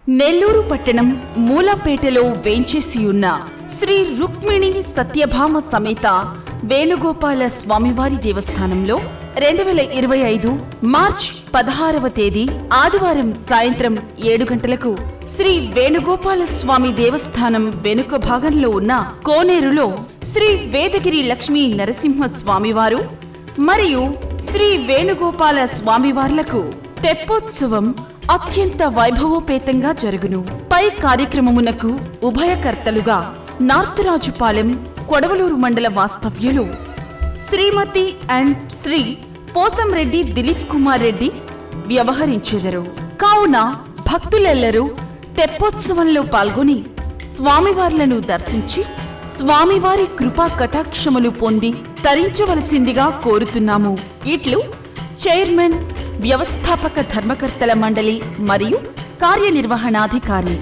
నెల్లూరు పట్టణం మూలపేటలో వేంచేసియున్న శ్రీ రుక్మిణి సత్యభామ సమేత వేణుగోపాల స్వామివారి దేవస్థానంలో 2025 మార్చి 16వ తేదీ ఆదివారం సాయంత్రం 7 గంటలకు శ్రీ వేణుగోపాల స్వామి దేవస్థానం వెనుక భాగంలో ఉన్న కోనేరులో శ్రీ వేదగిరి లక్ష్మీ నరసింహ స్వామివారు మరియు శ్రీ వేణుగోపాల స్వామివార్లకు తెప్పోత్సవం అత్యంత వైభవోపేతంగా జరుగును. పై కార్యక్రమమునకు ఉభయకర్తలుగా నార్తురాజుపాలెం కొడవలూరు మండల వాస్తవ్యులు శ్రీమతి అండ్ శ్రీ పోసంరెడ్డి దిలీప్ కుమార్ రెడ్డి వ్యవహరించెదరు. కావున భక్తులెల్లరూ తెప్పోత్సవంలో పాల్గొని స్వామివార్లను దర్శించి స్వామివారి కృపా కటాక్షములు పొంది తరించవలసిందిగా కోరుతున్నాము. ఇట్లు చైర్మన్, వ్యవస్థాపక ధర్మకర్తల మండలి మరియు కార్యనిర్వహణాధికారి.